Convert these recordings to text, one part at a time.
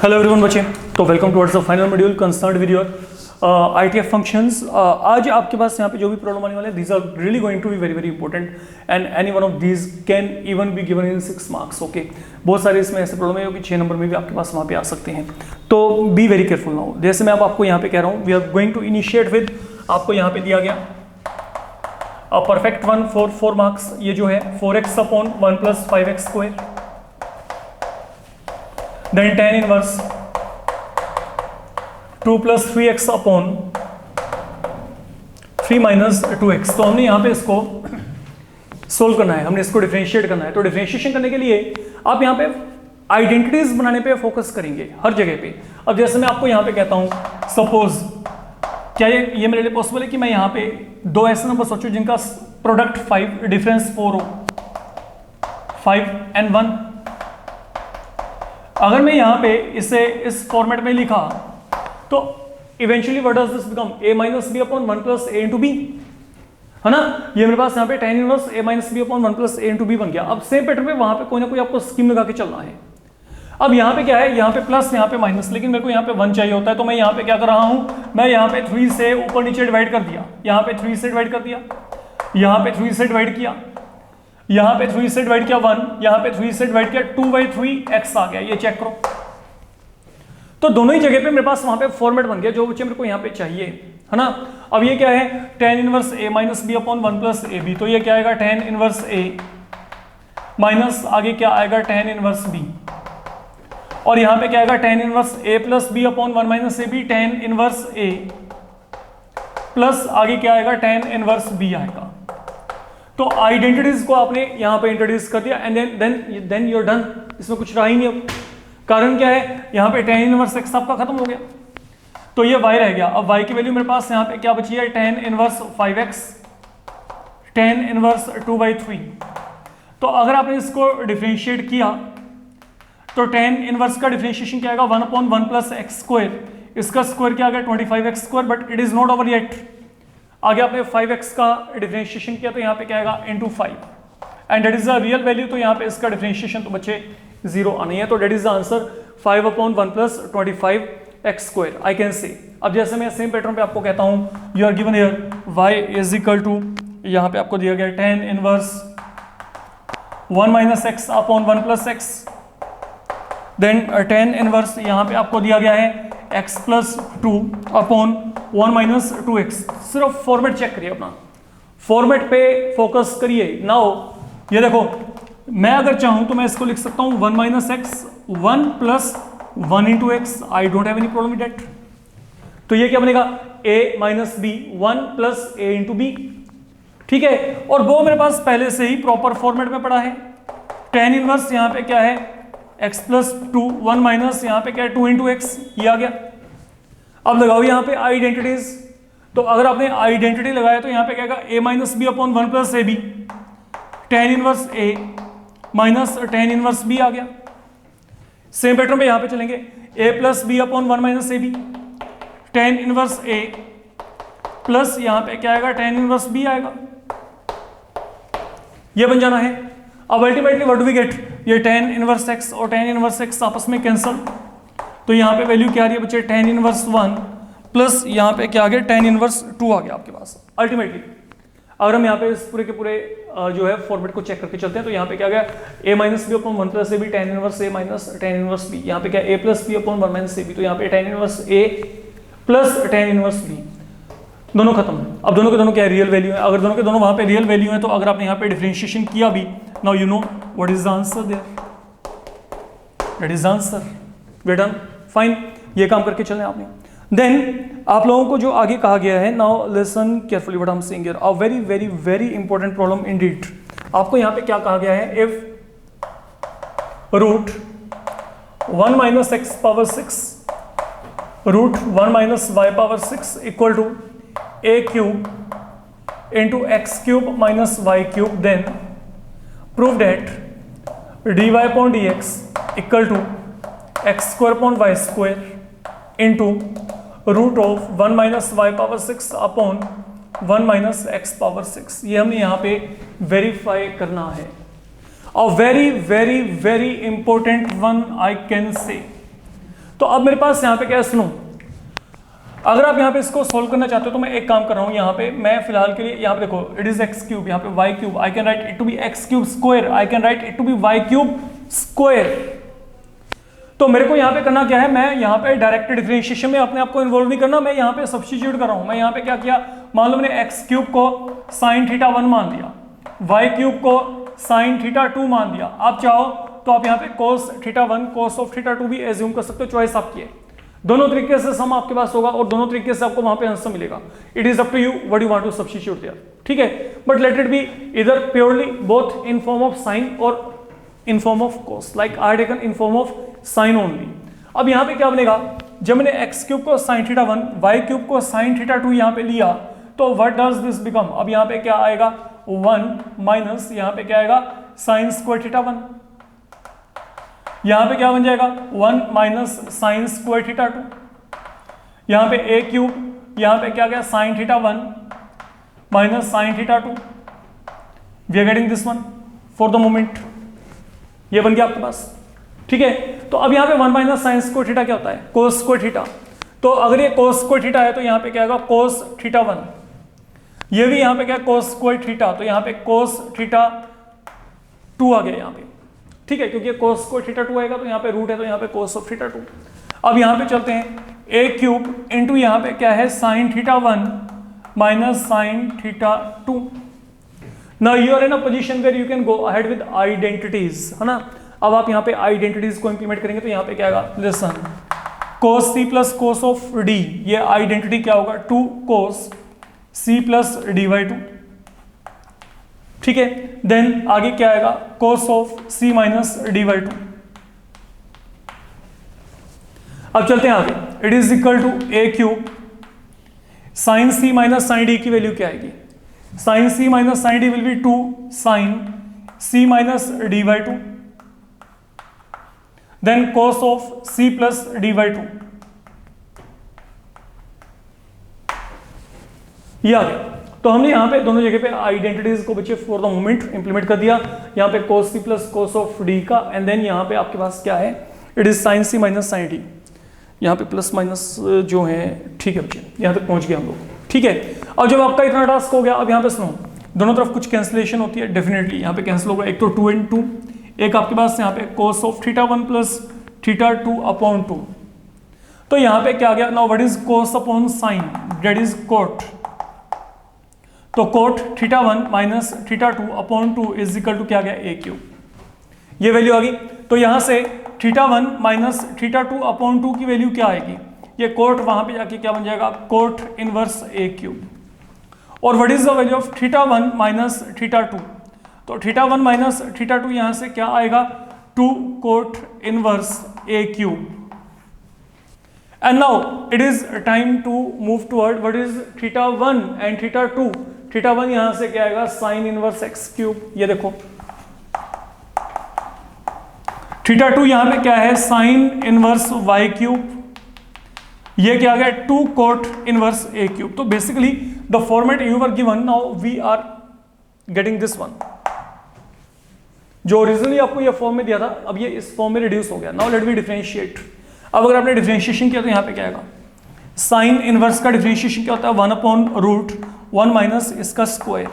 Hello everyone बच्चे, तो welcome towards the final module concerned with your ITF functions. आज आपके पास यहाँ पे जो भी प्रॉब्लम आने वाले हैं, these are really going to be very very important and any one of these can even be given in 6 marks. Okay, बहुत सारे इसमें ऐसे प्रॉब्लम है जो कि 6 नंबर में भी आपके पास वहाँ पे आ सकते हैं, तो बी वेरी केयरफुल नाउ। जैसे मैं आपको यहाँ पे कह रहा हूँ, we are going to initiate with, आपको यहाँ पे दिया गया परफेक्ट वन फॉर 4 मार्क्स। ये जो है 4x upon 1 plus 5x square, then tan inverse 2 plus 3x upon 3 minus 2x। तो हमने यहाँ पे इसको सोल्व करना है, हमने इसको डिफरेंशिएट करना है। तो डिफरेंशिएशन करने के लिए आप यहाँ पे आइडेंटिटीज बनाने पे फोकस करेंगे हर जगह पे। अब जैसे मैं आपको यहाँ पे कहता हूँ, सपोज क्या ये मेरे लिए पॉसिबल है कि मैं यहाँ पे दो ऐसे नंबर सोचूं जिनका प्रोडक्ट 5 डिफरेंस 4 हो, 5 and 1। अगर मैं यहाँ पे इसे इस फॉर्मेट में लिखा तो eventually what does this become, a minus b upon 1 plus a into b, है ना। ये मेरे पास यहाँ पे tan inverse a minus b upon 1 plus a into b बन गया। अब सेम पैटर्न पे वहां पे कोई ना कोई आपको स्कीम लगा के चलना है। अब यहाँ पे क्या है, यहाँ पे प्लस यहाँ पे माइनस, लेकिन मेरे को यहाँ पे 1 चाहिए होता है। तो मैं यहाँ पे क्या कर रहा हूँ, मैं यहाँ पे 3 से ऊपर नीचे डिवाइड कर दिया, यहाँ पे 3 से डिवाइड कर दिया, यहाँ पे 3 से डिवाइड किया, यहाँ पे 3 से डिवाइड किया 1, यहाँ पे 3 से डिवाइड किया 2/3 x आ गया। ये चेक करो, तो दोनों ही जगह पे मेरे पास वहां पे फॉर्मेट बन गया जो बच्चे मेरे को यहाँ पे चाहिए, है ना। अब ये क्या है, tan inverse a minus b upon 1 plus a b. तो ये क्या आएगा, tan इनवर्स a माइनस आगे क्या आएगा, tan इनवर्स b, और यहाँ पे क्या आएगा, tan inverse a plus b upon 1 minus a b, tan inverse a plus आगे क्या आएगा, tan इनवर्स b आएगा। तो आइडेंटिटीज को आपने यहाँ पे इंट्रोड्यूस कर दिया and then you are done. इसमें कुछ रहा ही नहीं। अब कारण क्या है, यहाँ पे tan इनवर्स x आपका खत्म हो गया, तो ये y रह गया। अब y की वैल्यू मेरे पास यहाँ पे क्या बची है, tan inverse 5x, tan inverse 2/3। तो अगर आपने इसको डिफरेंशिएट किया तो tan इनवर्स का डिफरेंशिएशन क्या आएगा, 1 अपॉन 1 प्लस एक्स स्क्वायर, इसका स्क्वायर क्या आ गया 25x square, but it is not over yet. आगे आपने 5x का डिफरेंशिएशन किया तो यहाँ पे क्या आएगा, into 5 and that is the real value. तो यहाँ पे इसका डिफरेंशिएशन तो बच्चे 0 आनी है। तो that is the answer 5 upon 1 plus 25x square, I can say. अब जैसे मैं सेम पैटर्न पे आपको कहता हूँ, you are given here y is equal to, यहाँ पे आपको दिया गया tan inverse 1 minus x upon 1 plus x, then tan inverse यहाँ पे आपको दिया गया है x plus 2 upon 1 minus 2x। सिर्फ फॉर्मेट चेक करिए, अपना फॉर्मेट पे फोकस करिए। नाउ ये देखो, मैं अगर चाहूं तो मैं इसको लिख सकता हूं 1 minus x 1 plus 1 into x, I don't have any problem with that. तो ये क्या बनेगा, a minus b 1 plus a into b, ठीक है। और वो मेरे पास पहले से ही प्रॉपर फॉर्मेट में पड़ा है। tan इनवर्स यहाँ पे क्या है, x प्लस 2 1 माइनस यहाँ पे क्या है 2 इंटू एक्स, ये आ गया। अब लगाओ यहाँ पे आइडेंटिटीज, तो अगर आपने आइडेंटिटी लगाया तो यहाँ पे क्या आएगा, a minus b upon 1 plus a b, tan inverse a minus tan inverse b आ गया। सेम पैटर्न पे यहाँ पे चलेंगे, a plus b upon 1 minus a b, tan inverse a plus यहाँ पे क्या आएगा, tan इनवर्स b आएगा। ये बन जाना है। अब ultimately what do we get, ये tan इनवर्स x और tan इनवर्स x आपस में कैंसल, तो यहाँ पे वैल्यू क्या आ रही है बच्चे, tan इनवर्स 1 प्लस यहाँ पे क्या आ गया, tan इनवर्स 2 आ गया आपके पास। अल्टीमेटली अगर हम यहाँ पे इस पूरे के पूरे जो है फॉर्मेट को चेक करके चलते हैं, तो यहाँ पे क्या आ गया, a minus b upon 1 plus a b, tan inverse a minus tan inverse b। यहाँ पे क्या a plus b upon 1 minus a b, तो यहाँ पे tan inverse a plus tan inverse b, दोनों खत्म। अब दोनों के दोनों क्या रियल वैल्यू है, अगर दोनों के दोनों वहां पे रियल वैल्यू है तो अगर आपने यहाँ पे डिफरेंशिएशन किया भी, now you know what is the answer there, that is the answer, we done, fine. ये काम करके चलें आपने। देन आप लोगों को जो आगे कहा गया है, now listen carefully what I am saying here, a very very very important problem indeed. आपको यहाँ पे क्या कहा गया है, if root 1 minus x power 6 root 1 minus y power 6 equal to a cube into x cube minus y cube, then prove that dy upon dx equal to x square upon y square into root of 1 minus y power 6 upon 1 minus x power 6। ये हमें यहाँ पे verify करना है। अ very very very important one I can से। तो अब मेरे पास यहाँ पे क्या है, सुनो, अगर आप यहाँ पे इसको सोल्व करना चाहते हो तो मैं एक काम कर रहा हूँ, यहाँ पे मैं फिलहाल के लिए यहाँ पे देखो इट इज एक्स क्यूब, यहाँ पे y cube, I can write it to be x cube square, I can write it to be y cube square. तो मेरे को यहाँ पे करना क्या है, मैं यहाँ पे डायरेक्ट डिफरेंशिएशन में अपने आप को इन्वॉल्व नहीं करना, मैं यहाँ पे सब्स्टिट्यूट कर रहा हूँ। मैं यहाँ पे क्या किया, मान लो मैंने एक्स क्यूब को साइन थीटा 1 मान दिया, वाई क्यूब को साइन थीटा 2 मान दिया। आप चाहो तो आप यहाँ पे cos theta 1 cos of theta 2 भी एज्यूम कर सकते हो, चॉइस आपकी है। दोनों तरीके से सम आपके पास होगा और दोनों तरीके से आपको वहां पे आंसर मिलेगा। It is up to you what you want to substitute there, ठीक है। बट लेट इट बी इधर purely both in form of sine और in form of cos, like I taken in form of sine only. अब यहाँ पे क्या बनेगा, जब मैंने एक्स क्यूब को साइन थीटा 1 वाई क्यूब को साइन थीटा 2 यहाँ पे लिया तो व्हाट डज दिस बिकम, अब यहाँ पे क्या आएगा 1 माइनस यहाँ पे क्या आएगा साइन स्क्वायर थीटा 1, यहाँ पे क्या बन जाएगा 1 माइनस साइन स्क्वायर थीटा 2, यहाँ पे ए क्यूब, यहाँ पे क्या गया sine theta 1 minus sine theta 2, we are getting this one for the moment, ये बन गया आपके पास, ठीक है। तो अब यहाँ पे 1 माइनस साइन स्क्वायर थीटा क्या होता है, कोस स्क्वायर थीटा। तो अगर ये कोस स्क्वायर थीटा है तो यहाँ पे क्या आएगा कोस थीटा 1, ये भी यहाँ पे क्या कोस स्क्वायर थीटा, तो यहाँ पे कोस थीटा 2 आ गया यहाँ पे, ठीक है, क्योंकि कोस स्क्वायर थीटा 2 आएगा तो यहाँ पे रूट है तो यहाँ पे कोस ऑफ थीटा 2। अब यहाँ पे चलते हैं, ए क्यूब इंटू यहाँ पे क्या है sine theta 1 minus sine theta 2। Now you are in a position where you can go ahead with identities, है ना। अब आप यहाँ पे आइडेंटिटीज को इंप्लीमेंट करेंगे तो यहाँ पे क्या आएगा, listen cos c plus cos of d, ये आइडेंटिटी क्या होगा 2 cos c plus d by 2, ठीक है। देन आगे क्या आएगा cos of c minus d by 2। अब चलते हैं आगे, it is equal to a cube sine c minus sine d की वैल्यू क्या आएगी, sine c minus sine d will be 2 sine c minus d by 2, then cos of c plus d by 2, ये आ गया। तो हमने यहाँ पे दोनों जगह पे आइडेंटिटीज को बच्चे फॉर द मोमेंट इंप्लीमेंट कर दिया, यहाँ पे cos c plus cos of d का, एंड देन यहाँ पे आपके पास क्या है it is sine c minus sine d, यहाँ पे प्लस माइनस जो है, ठीक है बच्चे यहाँ तक पहुंच गए हम लोग, ठीक है। अब जब आपका इतना टास्क हो गया, अब यहाँ पे सुनो, दोनों तरफ कुछ कैंसिलेशन होती है, डेफिनेटली यहाँ पे कैंसिल होगा, एक तो 2 and 2, एक आपके पास यहाँ पे cos of theta 1 plus theta 2 upon 2, तो यहाँ पे क्या आ गया, now what is cos upon sine, that is cot, तो cot theta 1 minus theta 2 upon 2 is equal to क्या गया ए क्यूब, ये वैल्यू आ गई। तो यहाँ से थीटा 1 माइनस थीटा 2 अपॉन 2 की वैल्यू क्या आएगी, ये कोट वहां पे जाके क्या बन जाएगा कोट इनवर्स ए क्यूब, और what is the value of theta 1 minus theta 2, तो थीटा 1 माइनस थीटा 2 यहाँ से क्या आएगा 2 cot inverse a cube. And now it is time to move toward what is theta 1 and theta 2, theta 1 यहाँ से क्या आएगा साइन इनवर्स एक्स क्यूब, ये देखो थीटा 2 यहाँ पे क्या है साइन इनवर्स वाई क्यूब, ये क्या आ गया 2 कोट इनवर्स ए क्यूब। तो basically the format you were given, now we are getting this one, जो ओरिजिनली आपको ये फॉर्म में दिया था अब ये इस फॉर्म में रिड्यूस हो गया। Now let we differentiate. अब अगर आपने डिफरेंशिएशन किया तो यहाँ पे क्या आएगा, साइन इनवर्स का डिफरेंशिएशन क्या होता है 1 अपॉन रूट 1 माइनस इसका स्क्वायर,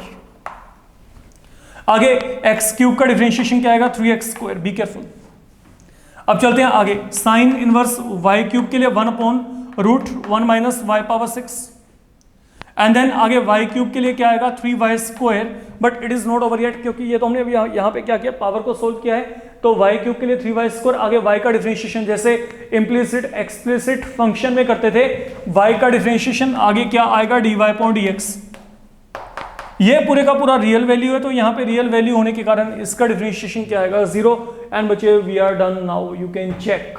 आगे एक्स क्यूब का डिफरेंशिएशन क्या आएगा 3x स्क्वायर, बी केयरफुल। अब चलते हैं आगे, साइन इनवर्स वाई क्यूब के लिए 1 upon root 1 minus y power 6, and then आगे वाई क्यूब के लिए क्या आएगा 3y square, but it is not over yet, क्योंकि ये तो हमने अभी यहाँ पे क्या किया पावर को सोल्व किया है, तो वाई क्यूब के लिए 3y स्क्वायर, आगे y का डिफरेंशिएशन जैसे इम्प्लिसिट एक्सप्लिसिट फंक्शन में करते थे, y का डिफरेंशिएशन आगे क्या आएगा dy अपॉन dx, ये पूरे का पूरा रियल वैल्यू है, तो यहाँ पे रियल वैल्यू होने के कारण इसका डिफरेंशिएशन क्या आएगा 0, एंड बच्चे we are done, now you can check,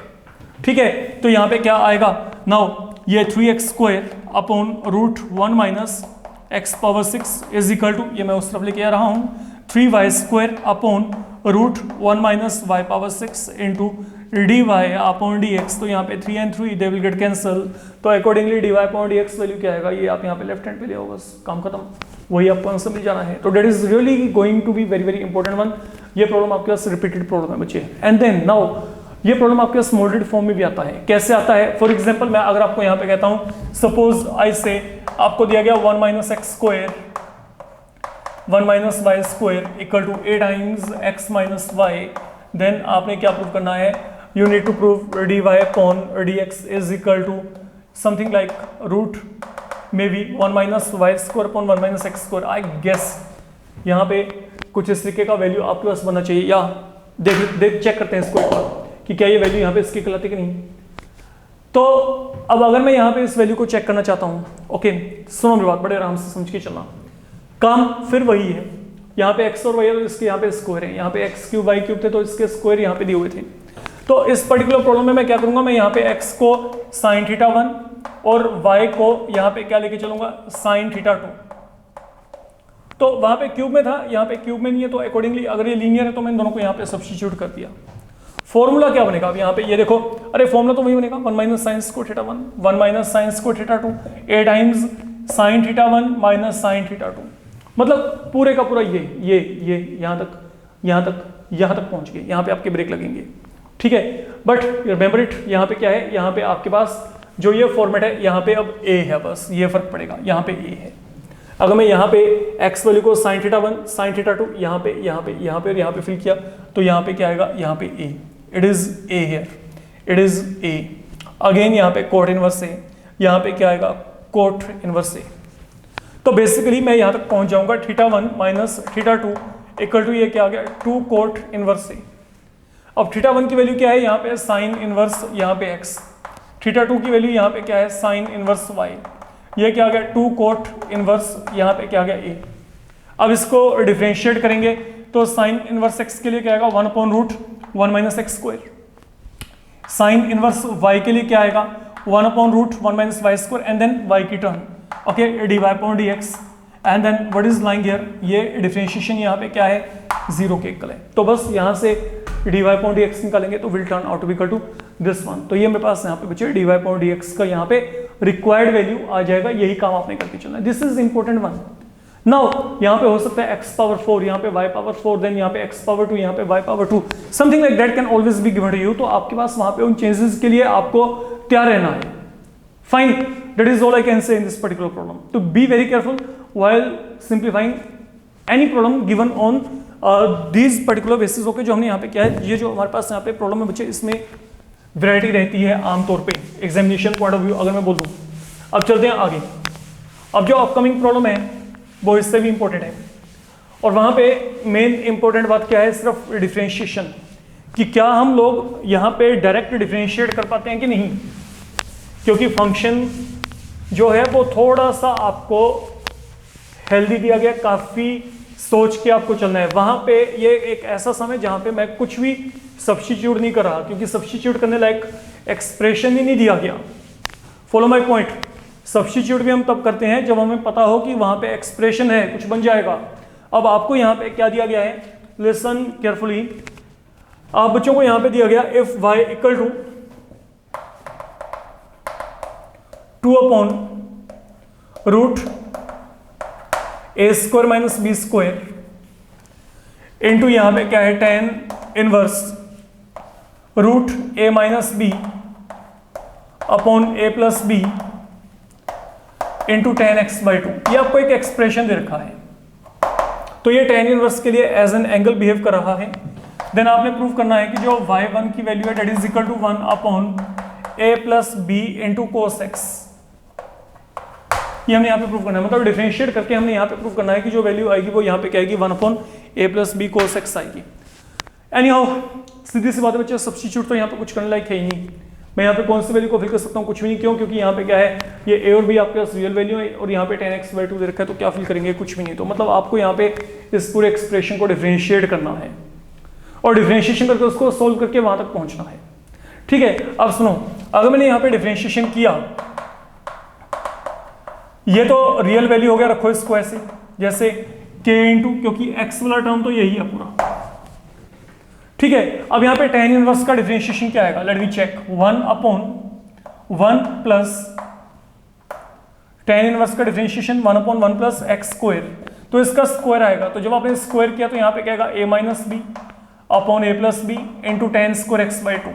ठीक है। तो यहाँ पे क्या आएगा, नाउ ये 3x square upon root 1 minus x power 6 is equal to, ये मैं उस तरफ लेके आ रहा हूँ 3y square upon root 1 minus y power 6 into d y upon d x, तो यहाँ पे 3 and 3 they will get cancel, तो accordingly d y upon d x value क्या आएगा, ये आप यहाँ पे लेफ्ट हैंड पे ले आओ, बस काम खत्म, वही आपको आंसर मिल जाना है। तो that is really going to be very very important one, ये प्रॉब्लम आपके पास रिपीटेड प्रॉब्लम है बच्चे। एंड देन नाउ ये प्रॉब्लम आपके पास मॉडरेट फॉर्म में भी आता है। कैसे आता है? फॉर एग्जांपल मैं अगर आपको यहाँ पे कहता हूँ, सपोज आई से आपको दिया गया 1 minus x square 1 minus y square equal to a times x minus y, then आपने क्या प्रूव करना है? You need to prove d y upon d x is equal to something like root may be 1 minus y square upon 1 minus x square. I guess यहाँ पे कुछ इस तरीके का वैल्यू आपके पास बनना चाहिए, या देख चेक करते हैं इसको एक बार कि क्या ये वैल्यू यहाँ पे इसकी कहलाती कि नहीं। तो अब अगर मैं यहाँ पे इस वैल्यू को चेक करना चाहता हूँ, ओके सुनो मेरी बात, बड़े आराम से समझ के चलना, काम फिर वही है। यहाँ पे x और y है तो इसके यहाँ पे स्क्वायर है, यहाँ पे x क्यूब y क्यूब थे तो इसके स्क्वायर यहाँ पे दिए हुए थे। तो इस पर्टिकुलर प्रॉब्लम में मैं क्या करूंगा, मैं यहाँ पे x को sin थीटा 1 और y को यहाँ पे क्या लेके चलूंगा, sin थीटा 2। तो वहां पे क्यूब में था, यहाँ पे क्यूब में नहीं है, तो अकॉर्डिंगली अगर ये लीनियर है तो मैं इन दोनों को यहाँ पे सब्स्टिट्यूट कर दिया। फॉर्मूला क्या बनेगा अब यहाँ पे, ये देखो, अरे फॉर्मूला तो वही बनेगा 1 minus sine square theta 1 1 minus sine square theta 2 a times sine theta 1 minus sine theta 2। मतलब पूरे का पूरा ये यहाँ तक पहुंच गए, यहाँ पे आपके ब्रेक लगेंगे, ठीक है। बट रिमेंबर इट, यहाँ पे क्या है, यहाँ पे आपके पास जो ये फॉर्मेट है, यहाँ पे अब a है, बस ये फर्क पड़ेगा, यहाँ पे a है। अगर मैं यहाँ पे x वैल्यू को साइन थीटा 1 साइन थीटा 2 यहाँ पे और यहाँ पे फिल किया तो यहाँ पे क्या आएगा, यहाँ पे a, it is a here, it is a। Again यहाँ पे कोट इनवर्स a, यहाँ पे क्या आएगा, कोट इनवर्स a। तो बेसिकली मैं यहाँ तक पहुंच जाऊंगा theta 1 minus theta 2 equal to ये क्या आ गया 2 कोट इनवर्स a। अब थीटा 1 की वैल्यू क्या है, यहाँ पे साइन इनवर्स, यहाँ पे x, थीटा 2 की वैल्यू यहाँ पे क्या है, साइन इनवर्स y, ये क्या आ गया 2 कोट इनवर्स, यहाँ पे क्या आ गया a। अब इसको डिफरेंशिएट करेंगे तो साइन इनवर्स x के लिए क्या आएगा 1 upon root 1 minus x square, sine inverse y के लिए क्या आएगा 1 upon root 1 minus y square and then y की term, okay d y upon d x and then what is lying here, ये डिफरेंशिएशन यहाँ पे क्या है 0 के इक्वल है। तो बस यहाँ से d y upon d x निकालेंगे तो will turn out to be equal to this one. तो ये मेरे पास यहाँ पे बचे d y upon d x का यहाँ पे रिक्वायर्ड वैल्यू आ जाएगा, यही काम आपने करके चलना है। This is important one. Now यहाँ पे हो सकता है x पावर 4, यहाँ पे y पावर 4, देन यहाँ पे x पावर 2, यहाँ पे y power 2, something like that can always be given to you. तो आपके पास वहां पे उन चेंजेस के लिए आपको तैयार रहना है। Fine, that is all I can say in this particular problem. तो be very careful while simplifying any problem given on these particular basis. Okay, जो हमने यहाँ पे क्या है, ये जो हमारे पास यहाँ पे प्रॉब्लम है बच्चे, इसमें वैरायटी रहती है आमतौर पे एग्जामिनेशन पॉइंट ऑफ व्यू अगर मैं बोल दूँ। अब चलते हैं आगे। अब जो अपकमिंग प्रॉब्लम है वो इससे भी इंपॉर्टेंट है, और वहां पे मेन इंपॉर्टेंट बात क्या है, सिर्फ डिफरेंशिएशन, कि क्या हम लोग यहाँ पे डायरेक्ट डिफरेंशिएट कर पाते हैं कि नहीं, क्योंकि फंक्शन जो है वो थोड़ा सा आपको हेल्दी दिया गया, काफी सोच के आपको चलना है। वहां पे ये एक ऐसा समय जहां पे मैं कुछ भी सब्स्टिट्यूट नहीं कर रहा, क्योंकि सब्स्टिट्यूट करने लायक एक्सप्रेशन ही नहीं दिया गया। फॉलो माय पॉइंट, सब्स्टिट्यूट भी हम तब करते हैं जब हमें पता हो कि वहां पे एक्सप्रेशन है, कुछ बन जाएगा। अब आपको यहाँ पे क्या दिया गया है, लिसन केयरफुली। आप बच्चों को यहाँ पे दिया गया if y equal to 2 upon root a square minus b square into यहाँ पे क्या है tan inverse root a minus b upon a plus b into tan x by 2। ये आपको एक एक्सप्रेशन दे रखा है, तो ये tan इनवर्स के लिए एज एन एंगल बिहेव कर रहा है। देन आपने प्रूव करना है कि जो y1 की वैल्यू है that is equal to 1 upon a plus b into cos x. ये हमने यहाँ पे प्रूव करना है, मतलब डिफरेंशिएट करके हमने यहाँ पे प्रूव करना है कि जो वैल्यू आएगी वो यहाँ पे क्या आएगी 1 upon a plus b cos x आएगी। एनी हाउ, सीधी सी बात है बच्चे, सब्स्टिट्यूट तो यहाँ पे कुछ करने लायक है ही नहीं। मैं यहाँ पे कौन सी वैल्यू को फिल कर सकता हूँ, कुछ भी नहीं। क्यों? क्योंकि यहाँ पे क्या है, ये a और b आपके पास रियल वैल्यू है और यहाँ पे tan x बाई 2 दे रखा है, तो क्या फिल करेंगे, कुछ भी नहीं। तो मतलब आपको यहाँ पे इस पूरे एक्सप्रेशन को डिफरेंशिएट करना है और डिफरेंशिएशन करके उसको सोल्व करके वहां तक पहुंचना है। ठीक है, अब सुनो, अगर मैंने यहाँ पे डिफरेंशिएशन किया, ये तो रियल वैल्यू हो गया, रखो इसको ऐसे जैसे k इंटू, क्योंकि x वाला टर्म तो यही है पूरा। ठीक है, अब यहाँ पे tan इनवर्स का डिफरेंशिएशन क्या आएगा, let me check. 1 upon 1 plus tan inverse का differentiation 1 upon 1 plus x square, तो इसका स्क्वायर आएगा। तो जब आपने स्क्वायर किया तो यहाँ पे क्या आएगा a minus b upon a plus b into tan square x by two.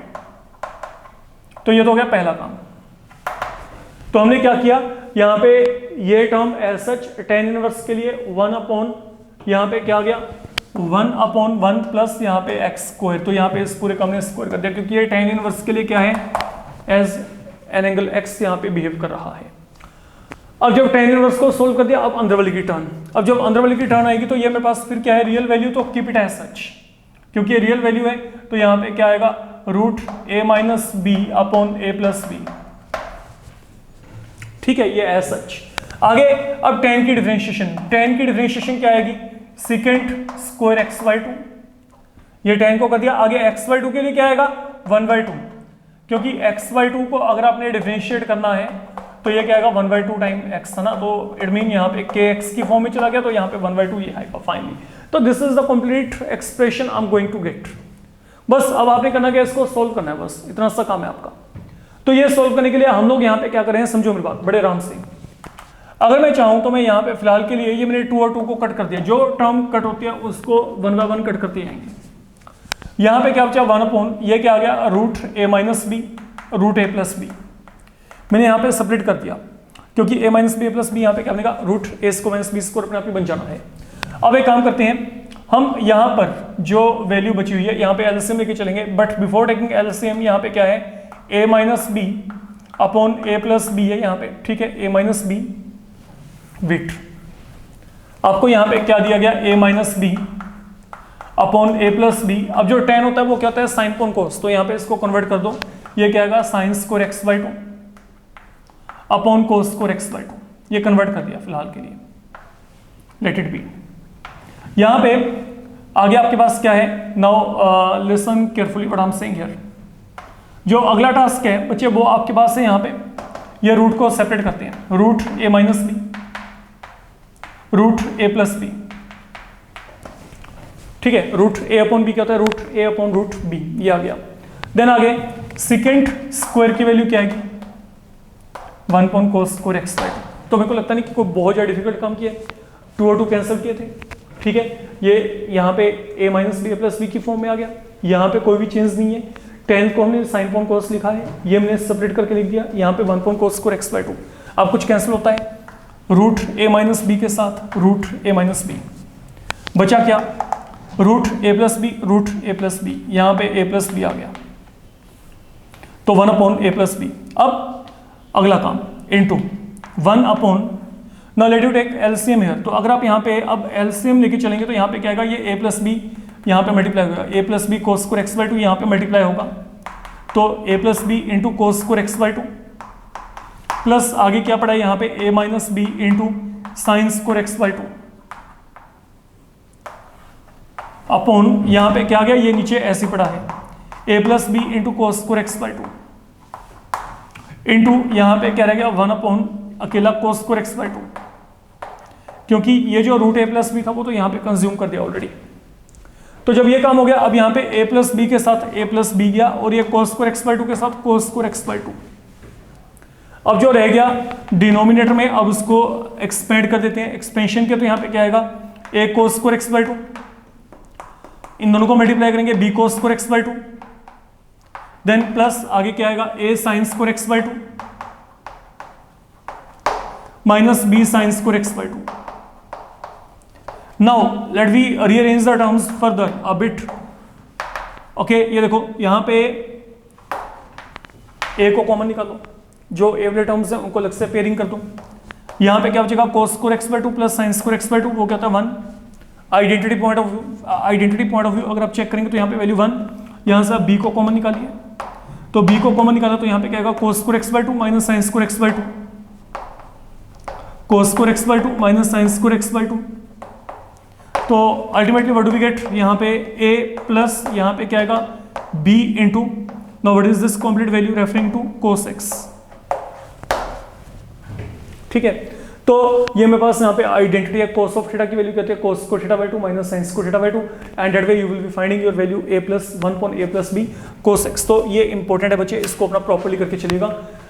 तो ये तो हो गया पहला काम। तो हमने क्या किया, यहाँ पे ये term as such tan inverse के लिए 1 अपॉन यहाँ पे क्या आ गया 1 अपॉन 1 प्लस यहाँ पे एक्स स्क्वायर। तो यहाँ पे इस पूरे काम ने स्क्वायर कर दिया क्योंकि ये टेन इनवर्स के लिए क्या है एज एन एंगल एक्स यहाँ पे बिहेव कर रहा है। अब जब टेन इनवर्स को सोल्व कर दिया, अब अंदर वाली की टर्न। अब जब अंदर वाली की टर्न आएगी तो ये मेरे पास फिर क्या है रियल वैल्यू, तो कीप इट एज सच क्योंकि ये रियल वैल्यू है। तो यहाँ पे क्या आएगा root a minus b upon a plus B. ठीक है, ये एज सच। आगे अब टेन की डिफरेंशिएशन, टेन की डिफरेंशिएशन क्या आएगी second square x by to. ये टेन को कर दिया। आगे एक्स बाई टू के लिए क्या आएगा 1 बाई टू, क्योंकि एक्स बाई टू को अगर आपने डिफरेंशिएट करना है तो ये क्या आएगा 1 बाई टू टाइम एक्स है ना, तो इट मीन यहाँ पे के एक्स की फॉर्म में चला गया तो यहाँ पे 1 बाई टू ये आएगा फाइनली। तो this is the complete expression I am going to get. बस अब आपने करना क्या, इसको सोल्व करना है, बस इतना सा काम है आपका। तो ये सोल्व करने के लिए हम लोग यहाँ पे क्या कर रहे हैं, समझो मेरी बात बड़े आराम से। अगर मैं चाहूँ तो मैं यहाँ पे फिलहाल के लिए ये मैंने 2 और 2 को कट कर दिया, जो टर्म कट होती है उसको 1 बाय 1 कट करते जाएंगे। यहाँ पे क्या बचा 1 अपॉन ये क्या आ गया root a minus B root A plus B. मैंने यहाँ पे सेपरेट कर दिया क्योंकि ए माइनस बी ए प्लस बी यहाँ पे क्या बनेगा root a square minus b square अपने आप ही बन जाना है। अब एक काम करते हैं, हम यहाँ पर जो वैल्यू बची हुई है यहाँ पे एलसीएम लेके चलेंगे, बट बिफोर टेकिंग एलसीएम यहाँ पे क्या है ए minus b upon a plus B है यहाँ पे। ठीक है, ए माइनस बी विथ आपको यहाँ पे क्या दिया गया ए minus b upon a plus B. अब जो टेन होता है वो क्या होता है साइन अपॉन कोस, तो यहाँ पे इसको कन्वर्ट कर दो, ये क्या आएगा sign square x by two upon cos square x by to. ये कन्वर्ट कर दिया फिलहाल के लिए, लेट इट बी। यहाँ पे आगे आपके पास क्या है, now listen carefully what I am saying here. जो अगला टास्क है बच्चे वो आपके पास है यहाँ पे, ये रूट को सेपरेट करते हैं, root a minus B root A plus B. ठीक है, रूट ए अपॉन बी क्या होता है रूट ए अपॉन रूट बी, ये आ गया। देन आगे सेकेंड स्क्वायर की वैल्यू क्या आएगी 1 upon cos square x by two. तो मेरे को लगता नहीं कि कोई बहुत ज़्यादा डिफिकल्ट काम किया है, 2 और 2 कैंसिल किए थे। ठीक है, ये यहाँ पे a minus B A plus B की फॉर्म में आ गया, यहाँ पे कोई भी चेंज नहीं है। 10 को हमने साइन अपॉन कोस लिखा है, ये हमने सेपरेट करके लिख दिया, यहाँ पे 1 upon cos square x by to. अब कुछ कैंसिल होता है रूट ए माइनस बी के साथ रूट ए माइनस बी, बचा क्या रूट ए प्लस बी रूट ए प्लस बी, यहाँ पे ए प्लस बी आ गया तो 1 अपॉन ए प्लस बी। अब अगला काम into 1 upon, now let you take LCM here. तो अगर आप यहाँ पे अब एलसीएम लेके चलेंगे तो यहाँ पे क्या आएगा ये ए प्लस बी यहाँ पे मल्टीप्लाई होगा, a plus b cos square x by two यहाँ पे मल्टीप्लाई होगा, तो a plus b into cos square x by two plus आगे क्या पड़ा है यहाँ पे a minus b into sine square x by two upon यहाँ पे क्या आ गया ये नीचे ऐसे पड़ा है a plus b into cos square x by two into यहाँ पे क्या रह गया 1 अपॉन अकेला cos square x by two, क्योंकि ये जो रूट ए प्लस बी था वो तो यहाँ पे कंज्यूम कर दिया ऑलरेडी। तो जब ये काम हो गया, अब यहाँ पे ए प्लस बी के साथ ए प्लस बी गया और ये कोस स्क्वायर एक्स बाई टू के साथ कोस स्क्वायर एक्स बाई टू। अब जो रह गया डिनोमिनेटर में, अब उसको एक्सपेंड कर देते हैं, एक्सपेंशन के तो यहाँ पे क्या आएगा a cos square x by two, इन दोनों को मल्टीप्लाई करेंगे b cos square x by two, then plus आगे क्या आएगा a sine square x by two minus b sine square x by two. Now let we rearrange the terms further a bit. Okay, ये देखो यहाँ पे ए को common निकालो, जो ए वाले टर्म्स हैं उनको अलग से पेयरिंग कर दो। यहाँ पे क्या बचेगा कोस square x by two plus sign square x by to, वो क्या होता है 1। आइडेंटिटी पॉइंट ऑफ व्यू अगर आप चेक करेंगे तो यहाँ पे वैल्यू 1, यहाँ से आप बी को कॉमन निकालिए, तो बी को कॉमन निकाला तो यहाँ पे क्या आएगा cos square x by two minus sine square x by two, cos square x by two minus sine square x by two. तो ultimately what do we get, यहाँ पे a प्लस यहाँ पे क्या आएगा b into, now what is this complete value referring to cos x। ठीक है, तो ये मेरे पास यहाँ पे आइडेंटिटी है, कोस ऑफ थीटा की वैल्यू कहते हैं cos square theta by two minus sine square theta by two, and that way you will be finding your value a plus 1 upon a plus b cos x। तो ये important है बच्चे, इसको अपना properly करके चलिएगा।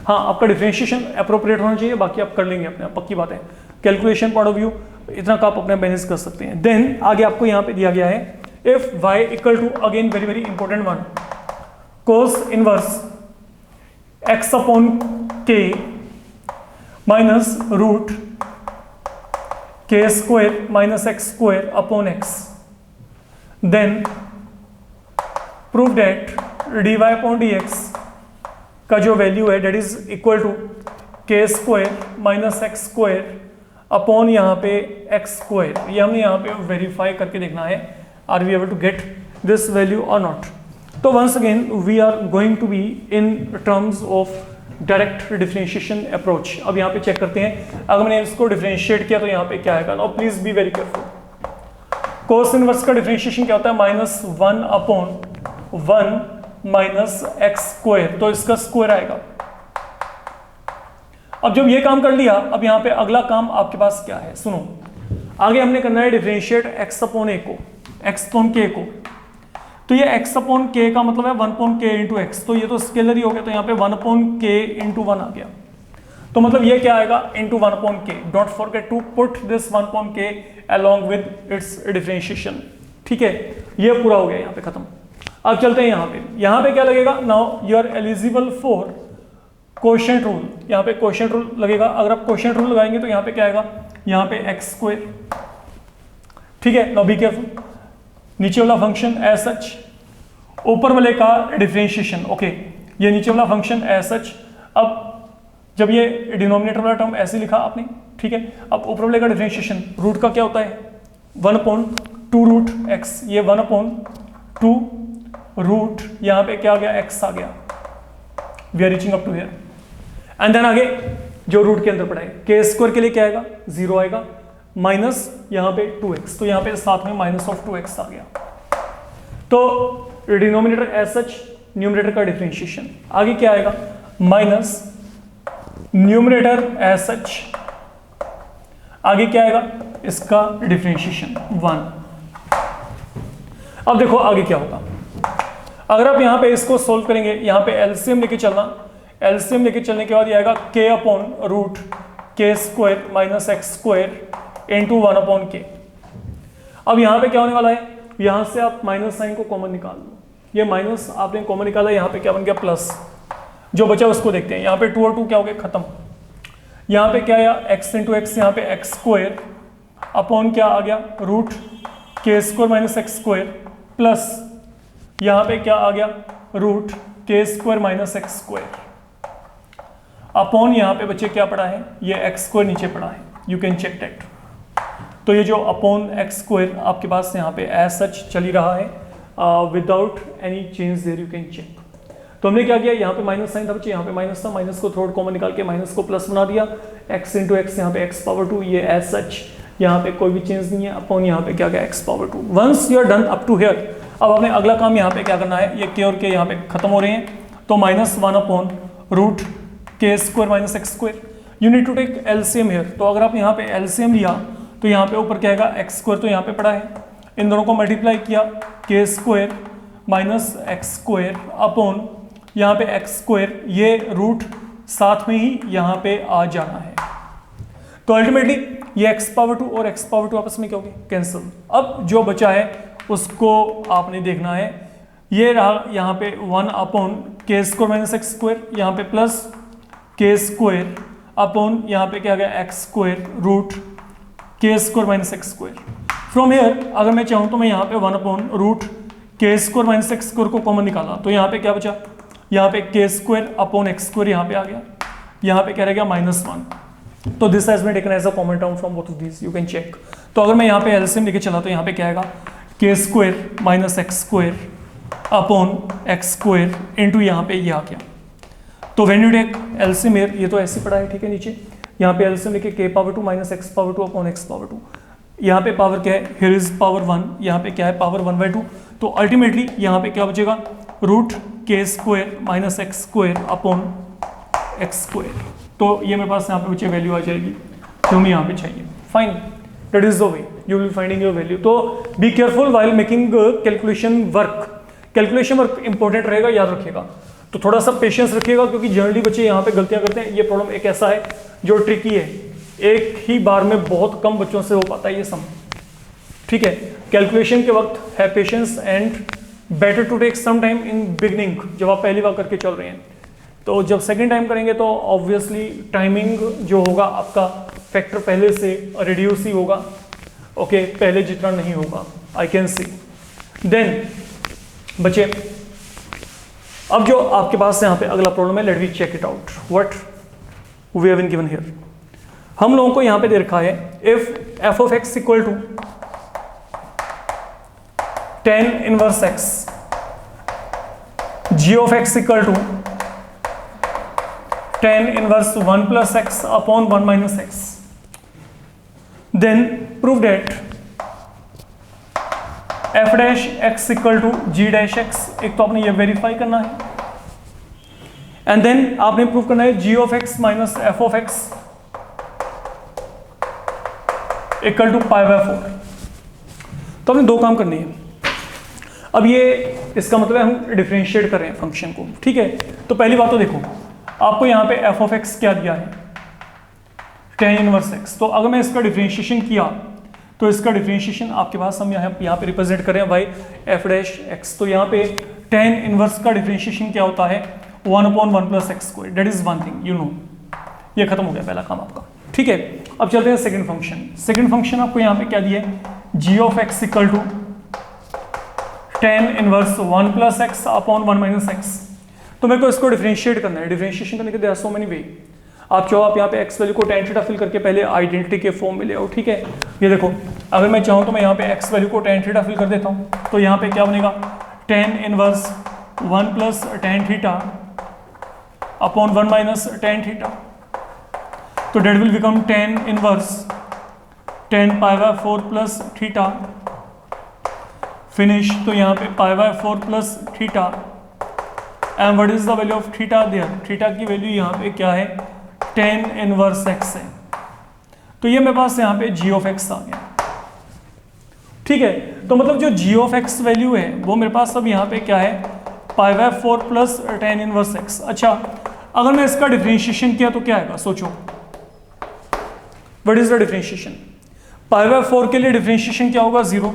हाँ, आपका डिफरेंशिएशन अप्रोप्रिएट होना चाहिए, बाकी आप कर लेंगे अपने आप, पक्की बात है। कैलकुलेशन पॉइंट ऑफ व्यू इतना का आप अपने मैनेज कर सकते हैं। देन आगे आपको यहाँ पे दिया गया है if y equal to, again very very important one, cos inverse x upon k minus root k square minus x square upon x, then prove that dy upon dx का जो वैल्यू है that is equal to k square minus x square upon यहाँ पे x square. ये हमने यहाँ पे verify करके देखना है, are we able to get this value और नॉट। तो once again we are going to be in terms of direct differentiation approach. अब यहाँ पे चेक करते हैं, अगर मैंने इसको डिफरेंशिएट किया तो यहाँ पे क्या आएगा। Now please be very careful. Cos inverse का डिफरेंशिएशन क्या होता है, minus 1 upon 1 minus x square, तो इसका स्क्वायर आएगा। अब जब ये काम कर लिया, अब यहाँ पे अगला काम आपके पास क्या है, सुनो। आगे हमने करना है डिफरेंशिएट x अपॉन a को, x अपॉन k को। तो ये x अपॉन k का मतलब है 1 अपॉन k इंटू एक्स, तो ये तो स्केलर ही हो गया, तो यहाँ पे 1 अपॉन k इंटू 1 आ गया। तो मतलब ये क्या आएगा, into 1 upon k। Don't forget to put this 1 upon k along with its differentiation. ठीक है, ये पूरा हो गया यहाँ पे खत्म। अब चलते हैं यहाँ पे क्या लगेगा, now you are eligible for quotient rule. यहाँ पे कोशेंट रूल लगेगा। अगर आप कोशेंट रूल लगाएंगे तो यहाँ पे क्या आएगा, यहाँ पे एक्स स्क्वायर। ठीक है, नाउ बी केयरफुल, नीचे वाला फंक्शन एज सच, ऊपर वाले का डिफरेंशिएशन। ओके, ये नीचे वाला फंक्शन एज सच। अब जब ये डिनोमिनेटर वाला टर्म ऐसे लिखा आपने, ठीक है, अब ऊपर वाले का डिफरेंशिएशन रूट का क्या होता है, 1 अपॉन 2 रूट एक्स, ये 1 अपॉन 2 रूट, यहाँ पे क्या आ गया, एक्स आ गया। We are reaching up to here. And then आगे जो रूट के अंदर पड़ा है, के स्क्वायर के लिए क्या आएगा, 0 आएगा, माइनस यहाँ पे 2x, तो यहाँ पे साथ में माइनस ऑफ 2x आ गया। तो डिनोमिनेटर एज सच, न्यूमरेटर का डिफरेंशिएशन। आगे क्या आएगा, माइनस न्यूमरेटर एज सच, आगे क्या आएगा, इसका डिफरेंशिएशन 1। अब देखो आगे क्या होगा। अगर आप यहाँ पे इसको सोल्व करेंगे, यहाँ पे एलसीएम लेके चलना, एलसीएम लेके चलने के बाद ये आएगा k upon root k square minus x square into 1 upon k। अब यहाँ पे क्या होने वाला है, यहाँ से आप माइनस साइन को कॉमन निकाल लो। ये माइनस आपने कॉमन निकाला, यहाँ पे क्या बन गया, प्लस। जो बचा उसको देखते हैं। यहाँ पे 2 और 2 क्या हो गया, खत्म। यहाँ पे क्या आया, x इंटू एक्स, यहाँ पे एक्स स्क्वायर अपॉन क्या आ गया, root k square minus x square plus यहाँ पे क्या आ गया, root k square minus x square upon यहाँ पे बच्चे क्या पड़ा है, ये एक्स स्क्वायर नीचे पड़ा है, यू कैन चेक दैट। तो ये जो अपॉन एक्स स्क्वायर आपके पास यहाँ पे एज सच चल ही रहा है, without any change there, you can check. तो हमने क्या किया, यहाँ पे माइनस साइन था बच्चे, यहाँ पे माइनस था, माइनस को थर्ड कॉमन निकाल के माइनस को प्लस बना दिया, एक्स इंटू एक्स, यहाँ पे एक्स पावर 2, ये एज सच, यहाँ पे कोई भी चेंज नहीं है, अपॉन यहाँ पे क्या गया, x power 2। Once you are done up to here, अब आपने अगला काम यहाँ पे क्या करना है, ये के और के यहाँ पे खत्म हो रहे हैं, तो minus 1 upon root k square minus x square. You need to take LCM here. तो अगर आप यहाँ पे एलसीएम लिया तो यहाँ पे ऊपर क्या आएगा, एक्स स्क्वायर तो यहाँ पे पड़ा है, इन दोनों को मल्टीप्लाई किया, के square minus x square upon यहाँ पे एक्स स्क्वायर, ये रूट साथ में ही यहाँ पे आ जाना है। तो अल्टीमेटली ये एक्स पावर 2 और एक्स पावर 2 आपस में क्या होगी, कैंसिल। अब जो बचा है उसको आपने देखना है, ये रहा यहाँ पे 1 अपॉन के स्क्वायर माइनस एक्स स्क्वायर, यहाँ पे प्लस के स्क्वायर अपॉन यहाँ पे क्या गया, x square root k square minus x square. From here अगर मैं चाहूँ तो मैं यहाँ पे 1 upon root k square minus x square को कॉमन निकाला, तो यहाँ पे क्या बचा, यहाँ पे के स्क्वायर अपॉन एक्स स्क्वायर यहाँ पे आ गया, यहाँ पे क्या रह गया, -1। तो this has been taken as a common term from both of these, you can check. तो अगर मैं यहाँ पे एलसीएम लेके चला तो यहाँ पे क्या आएगा, k square minus x square upon x square into यहाँ पे ये आ गया। तो when you take LCM here, ये तो ऐसे पड़ा है, ठीक है, नीचे यहाँ पे एलसीएम लेके के power 2 minus x power 2 upon x power 2, यहाँ पे पावर क्या है, हियर इज पावर 1, यहाँ पे क्या है, पावर 1/2। तो अल्टीमेटली यहाँ पे क्या बचेगा, root k square minus x square upon x square. तो ये मेरे पास यहाँ पे बच्चे वैल्यू आ जाएगी जो हमें यहाँ पे चाहिए। Fine, that is the way you will finding your value. तो be careful while making calculation work. Calculation work important रहेगा, याद रखिएगा। तो थोड़ा सा पेशेंस रखिएगा, क्योंकि जनरली बच्चे यहाँ पे गलतियां करते हैं। ये प्रॉब्लम एक ऐसा है जो ट्रिकी है, एक ही बार में बहुत कम बच्चों से हो पाता है ये सम, ठीक है, कैलकुलेशन के वक्त है patience and better to take some time in beginning, जब आप पहली बार करके चल रहे हैं। तो जब सेकेंड टाइम करेंगे तो ऑब्वियसली टाइमिंग जो होगा आपका फैक्टर पहले से रिड्यूस ही होगा, ओके, पहले जितना नहीं होगा, आई कैन सी। देन बच्चे अब जो आपके पास यहाँ पे अगला प्रॉब्लम है, let we check it out what we have been given here. हम लोगों को यहाँ पे दे रखा है if f of x equal to tan inverse x, g of x equal to tan inverse 1 plus x upon 1 minus x, then prove that f dash x equal to g dash x, एक तो आपने ये verify करना है, and then आपने prove करना है g of x minus f of x equal to pi by 4। तो आपने दो काम करने हैं। अब ये इसका मतलब है हम डिफरेंशिएट कर रहे हैं फंक्शन को, ठीक है। तो पहली बात तो देखो, आपको यहाँ पे f of x क्या दिया है, tan इनवर्स x। तो अगर मैं इसका डिफरेंशिएशन किया तो इसका डिफरेंशिएशन आपके पास हम यहाँ पे रिप्रेजेंट करें बाई f डैश x। तो यहाँ पे tan इनवर्स का डिफरेंशिएशन क्या होता है, 1/1 plus x square, that is one thing, you know. ये खत्म हो गया पहला काम आपका, ठीक है। अब चलते हैं सेकंड फंक्शन। सेकंड फंक्शन आपको यहाँ पे क्या दिया है, g of x equal to tan inverse 1 plus x upon 1 minus x. तो मेरे को इसको डिफरेंशिएट करना है। डिफरेंशिएशन करने के there are so many way. आप चाहो आप यहाँ पे x वैल्यू को tan थीटा फिल करके पहले आइडेंटिटी के फॉर्म में ले आओ, ठीक है। ये देखो, अगर मैं चाहूँ तो मैं यहाँ पे x वैल्यू को tan थीटा फिल कर देता हूँ, तो यहाँ पे क्या बनेगा, tan inverse 1 plus tan theta upon 1 minus tan theta. तो that will become tan inverse tan pi by 4 plus theta finish. तो यहाँ पे pi by 4 plus theta, and what is the value of theta there, theta की value यहाँ पे क्या है, tan inverse x है। तो ये मेरे पास यहाँ पे g of x आ गया, ठीक है। तो मतलब जो g of x वैल्यू है वो मेरे पास अब यहाँ पे क्या है, पाई by 4 plus tan inverse x। अच्छा, अगर मैं इसका डिफरेंशिएशन किया तो क्या आएगा, सोचो, what is the differentiation. Pi by 4 के लिए डिफरेंशिएशन क्या होगा, 0।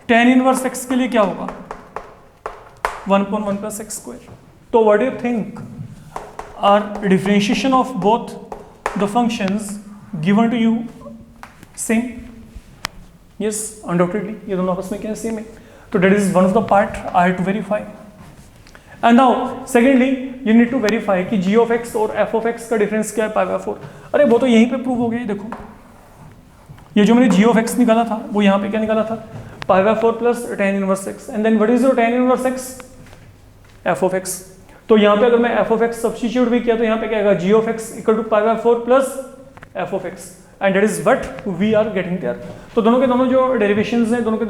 tan इनवर्स x के लिए क्या होगा, 1/1 प्लस एक्स स्क्वायर। तो what do you think are differentiation of both the functions given to you same? Yes, undoubtedly ये दोनों आपस में क्या सेम है। तो that is one of the part I have to verify. And now secondly you need to verify कि g of x और f of x का डिफरेंस क्या है, पाई बाय 4। अरे वो तो यहीं पे प्रूव हो गया, देखो ये जो मैंने g of x निकाला था वो यहाँ पे क्या निकाला था, pi by 4 plus tan inverse x, and then what is your tan inverse x, f of x। तो यहाँ पे अगर मैं f of x सब्स्टिट्यूट भी किया तो यहाँ पे क्या आएगा, g of x equal to pi by 4 plus f of x, and that is what we are getting there. तो दोनों के दोनों जो डेरिवेशंस हैं, दोनों के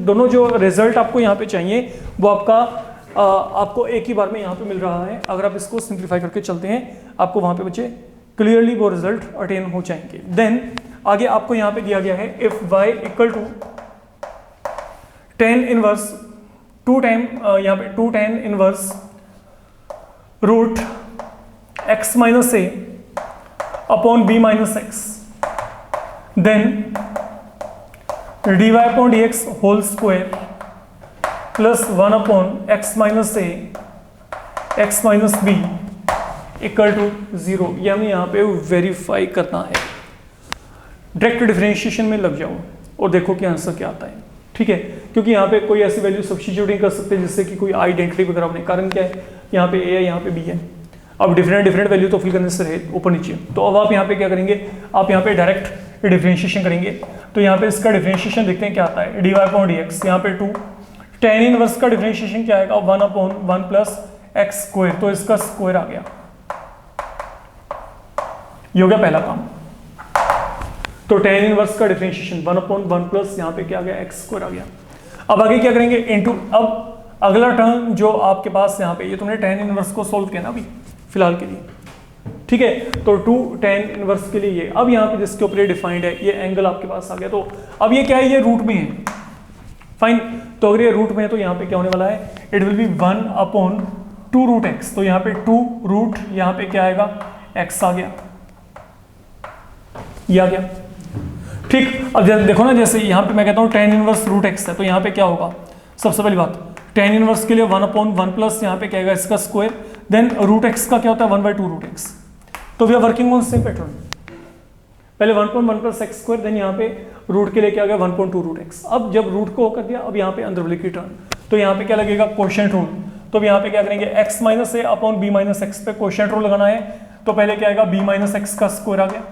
दोनों जो रिजल्ट आपको यहाँ पे चाहिए वो आपको एक ही बार में यहाँ पे मिल रहा है। अगर आप इसको सिंप्लीफाई करके चलते हैं आपको वहाँ पे बच्चे क्लियरली वो रिजल्ट अटेन हो जाएंगे। देन आगे आपको यहाँ पे दिया गया है if y equal to tan inverse 2 time यहाँ पे 2 tan inverse root x minus a upon b minus x, then dy upon dx whole square plus 1 upon x minus a x minus b equal to 0। ये हमें यहाँ पे verify करना है। Direct differentiation में लग जाओ और देखो कि आंसर क्या आता है, ठीक है। क्योंकि यहाँ पे कोई ऐसी वैल्यू सब्स्टिट्यूट नहीं कर सकते जिससे कि कोई आइडेंटिटी वगैरह बने। कारण क्या है, यहाँ पे ए है, यहाँ पे बी है। अब डिफरेंट वैल्यू तो फिल करने से रहे ऊपर नीचे। तो अब आप यहाँ पे क्या करेंगे, आप यहाँ पे डायरेक्ट डिफरेंशिएशन करेंगे। तो यहाँ पे इसका डिफरेंशिएशन देखते हैं क्या आता है, d y upon d x, यहाँ पे 2 tan इनवर्स का डिफरेंशिएशन क्या आएगा, 1/1 प्लस एक्स स्क्वायर। तो इसका स्क्वायर आ गया, ये हो गया पहला काम। तो tan इनवर्स का डिफरेंशिएशन 1/1 प्लस यहाँ पे क्या आ गया, एक्स स्क्वायर आ गया। अब आगे क्या करेंगे, इनटू, अब अगला टर्म जो आपके पास यहाँ पे, ये तुमने tan इनवर्स को सोल्व किया ना अभी फिलहाल के लिए, ठीक है। तो 2 tan इनवर्स के लिए ये, अब यहाँ पे जिसके ऊपर ये डिफाइंड है, ये एंगल आपके पास आ गया। तो अब ये क्या है, ये रूट में है, फाइन। तो अगर ये रूट में है तो यहाँ पे क्या होने वाला है, it will be 1/2 root x. तो यहाँ पे 2 रूट, यहाँ पे क्या आएगा, x आ गया, ये आ गया, ठीक। अब देखो ना, जैसे यहाँ पे मैं कहता हूँ tan इनवर्स रूट एक्स है, तो यहाँ पे क्या होगा, सबसे पहली बात tan इनवर्स के लिए 1/1 प्लस यहाँ पे क्या आएगा इसका स्क्वायर, देन रूट एक्स का क्या होता है 1/2 रूट एक्स। तो we are working on same pattern, पहले 1/1 प्लस एक्स स्क्वायर, देन यहाँ पे रूट के लिए क्या आ गया 1/2 रूट एक्स। अब जब रूट को कर दिया, अब यहाँ पे अंदर की टर्म, तो यहाँ पे क्या लगेगा क्वोशिएंट रूल। तो अब यहाँ पे क्या करेंगे x minus a upon B minus x पे क्वोशिएंट रूल लगाना है। तो पहले क्या आएगा b माइनस एक्स का स्क्वायर आ गया,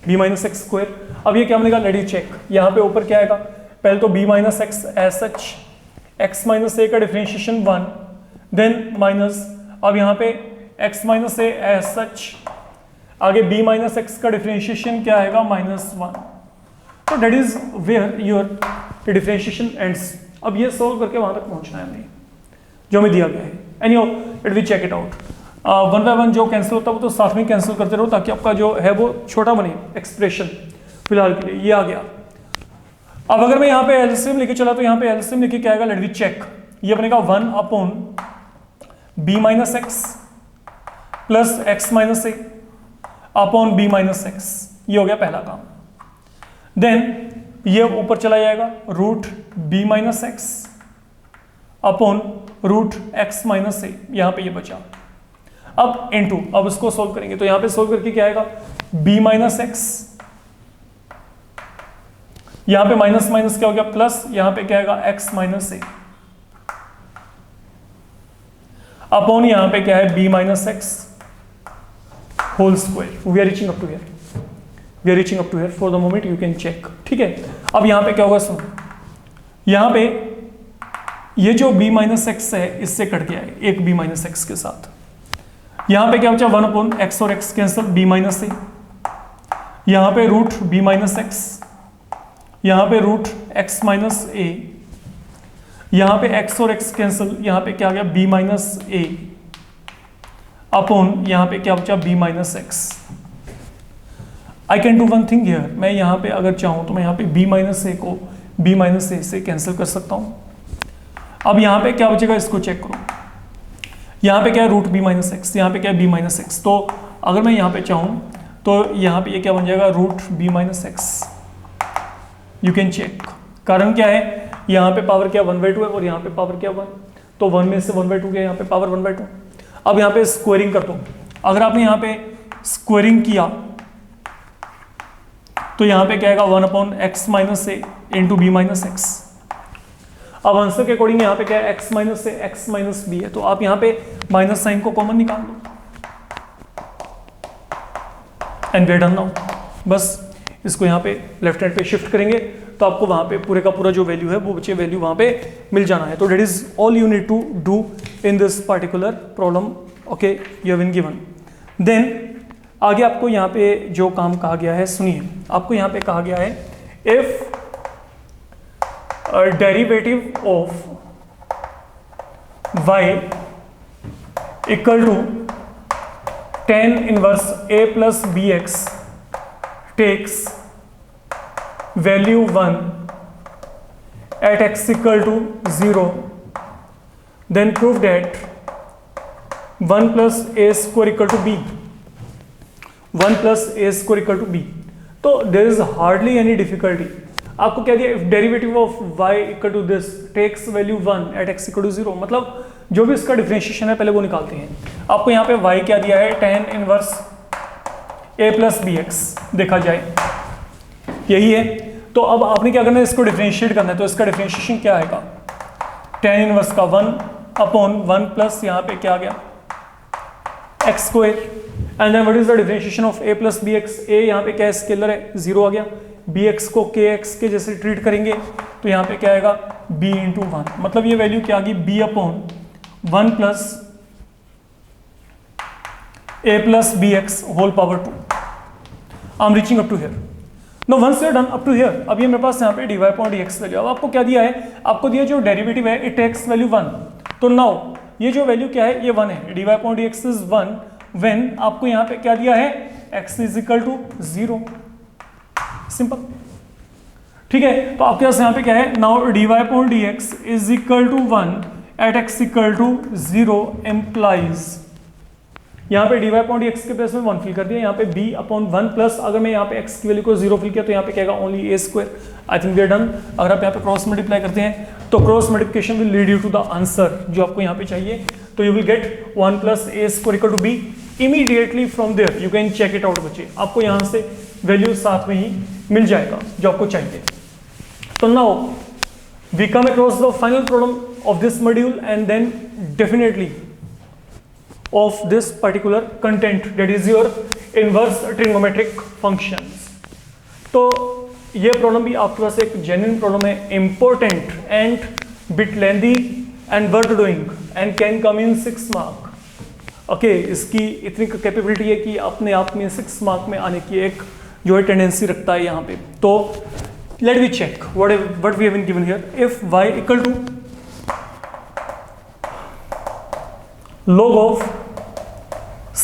b माइनस एक्स स्क्वायर। अब ये क्या बनेगा, लेट अस चेक, यहाँ पे ऊपर क्या आएगा, पहले तो b minus x as such, x minus a का डिफरेंशिएशन 1, देन माइनस, अब यहाँ पे x minus a as such, आगे b माइनस एक्स का डिफरेंशिएशन क्या आएगा -1। तो that is where your differentiation ends. अब ये सोल्व करके वहां तक पहुंचना है हमें, जो हमें दिया गया है। Anyhow let we check it out. 1 by 1 जो कैंसिल होता है वो तो साथ में कैंसिल करते रहो, ताकि आपका जो है वो छोटा बने एक्सप्रेशन। फिलहाल के लिए ये आ गया। अब अगर मैं यहाँ पे एलसीएम लेके चला, तो यहाँ पे एलसीएम लेके क्या आएगा, लेट वी चेक। ये बनेगा 1 upon b minus x plus x minus a upon b minus x, ये हो गया पहला काम। देन ये ऊपर चला जाएगा root b minus x upon root x minus a, यहां पे ये बचा। अब इनटू, अब इसको सोल्व करेंगे, तो यहां पे सोल्व करके क्या आएगा b माइनस एक्स, यहां पे माइनस माइनस क्या हो गया प्लस, यहां पे क्या आएगा x माइनस ए अपॉन यहां पे क्या है b minus x whole square. We are reaching up to here, we are reaching up to here, for the moment you can check. ठीक है, अब यहां पे क्या होगा, सुन, यहां पे ये जो b माइनस एक्स है इससे कट गया है एक b माइनस एक्स के साथ। यहां पे क्या बचा 1 अपॉन एक्स और x cancel, b minus a, यहां पे रूट b माइनस एक्स, यहां पे रूट x माइनस ए, यहां पे x और x कैंसिल, यहां पे क्या आ गया b माइनस ए अपॉन यहां पे क्या बचा b minus x. I can do one thing here, मैं यहाँ पे अगर चाहूँ तो मैं यहाँ पे b माइनस ए को b माइनस ए से कैंसिल कर सकता हूँ। अब यहाँ पे क्या बचेगा, इसको चेक करो, यहाँ पे क्या है रूट b माइनस एक्स, यहाँ पे क्या है b माइनस एक्स। तो अगर मैं यहाँ पे चाहूँ तो यहाँ पे ये क्या बन जाएगा root b minus x. You can check, कारण क्या है, यहाँ पे पावर क्या 1/2 है और यहाँ पे पावर क्या 1, तो 1 में से 1/2 गया, यहाँ पे पावर 1/2। अब यहाँ पे स्क्वायरिंग कर दो, अगर आपने यहाँ पे स्क्वायरिंग किया तो यहाँ पे क्या आएगा 1 अपॉन एक्स माइनस ए इंटू बी माइनस एक्स। अब आंसर के अकॉर्डिंग यहाँ पे क्या है x minus a x minus B है, तो आप यहाँ पे माइनस साइन को कॉमन निकाल दो and we are done now. बस इसको यहाँ पे लेफ्ट हैंड पे शिफ्ट करेंगे तो आपको वहाँ पे पूरे का पूरा जो वैल्यू है वो बचे वैल्यू वहाँ पे मिल जाना है। तो that is all you need to do in this particular problem, okay, you have been given. Then आगे आपको यहाँ पे जो काम कहा गया है, सुनिए, आपको यहाँ पे कहा गया है if derivative of y equal to tan inverse a plus b x takes value 1 at x equal to 0, then prove that 1 plus a square equal to b, 1 plus a square equal to b। तो there is hardly any difficulty। आपको क्या दिया, if derivative of y equal to this takes value 1 at x equal to 0, मतलब जो भी इसका differentiation है पहले वो निकालते हैं। आपको यहाँ पे y क्या दिया है, tan inverse a plus b x देखा जाए, यही है। तो अब आपने क्या करना है, इसको डिफरेंशिएट करना है, तो इसका डिफरेंशिएशन क्या आएगा, tan इनवर्स का 1 अपॉन 1 प्लस यहाँ पे क्या आ गया x square, and then what is the differentiation of a plus b x. a यहाँ पे क्या है, स्केलर है, 0 आ गया, bx को kx के जैसे ट्रीट करेंगे तो यहाँ पे क्या आएगा b इंटू 1, मतलब ये वैल्यू क्या आ गई b upon 1 plus a plus b x whole power 2। I am reaching up to here. No once you are done up to here, अब ये मेरे पास यहाँ पे dy अपॉन dx वैल्यू। अब आपको क्या दिया है, आपको दिया जो डेरिवेटिव है इट टेक्स वैल्यू 1, तो नाउ ये जो वैल्यू क्या है, ये 1 है, dy upon dx is 1 when आपको यहाँ पे क्या दिया है, x is equal to 0, simple. ठीक है, तो आपके पास यहाँ पे क्या है, now dy upon dx is equal to 1 at x equal to 0 implies यहाँ पे dy अपॉन dx के प्लेस में 1 फिल कर दिया, यहाँ पे b अपॉन 1 प्लस अगर मैं यहाँ पे x की वैल्यू को 0 फिल किया तो यहाँ पे क्या आएगा only a square. I think we are done. अगर आप यहाँ पे क्रॉस मल्टीप्लाई करते हैं तो cross multiplication will lead you to the answer जो आपको यहाँ पे चाहिए। तो you will get 1 plus a square equal to b। Immediately from there you can check it out बच्चे, आपको यहाँ से वैल्यू साथ में ही मिल जाएगा जो आपको चाहिए। तो now we come across the final problem of this module and then definitely of this particular content, that is your inverse trigonometric functions। तो ये प्रॉब्लम भी आपके पास एक जेन्युइन प्रॉब्लम है, important and bit lengthy and worth doing and can come in 6 mark। Okay, इसकी इतनी capability है कि अपने आप में 6 मार्क में आने की एक जो है टेंडेंसी रखता है यहाँ पे। तो let we check what we have been given here. If y equal to log of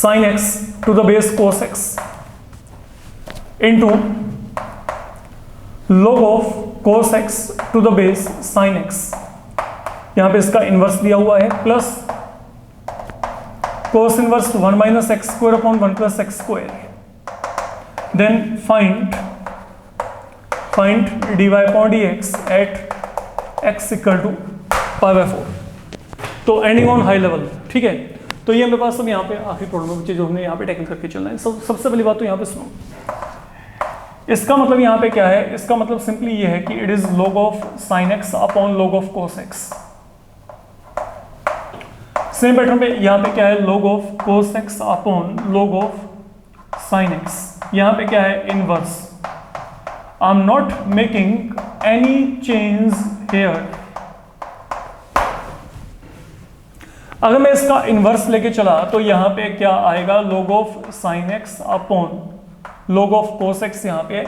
sin x to the base cos x into log of cos x to the base sin x, यहाँ पे इसका inverse दिया हुआ है, plus cos inverse 1 minus x square upon 1 plus x square, then find dy upon dx at x equal to π/4। तो ending on high level, ठीक है। तो ये मेरे पास अब यहाँ पे आखिरी प्रॉब्लम बच्चे जो हमने यहाँ पे टैकल करके चलना है। सबसे पहली बात तो यहाँ पे सुनो, इसका मतलब यहाँ पे क्या है, इसका मतलब सिंपली ये है कि it is log of sin x upon log of cos x। Same pattern पे यहाँ पे क्या है, log of cos x upon log of sin x। यहाँ पे क्या है, inverse. I am not making any change here. अगर मैं इसका इनवर्स लेके चला तो यहाँ पे क्या आएगा, log of sin x upon log of cos x। यहाँ पे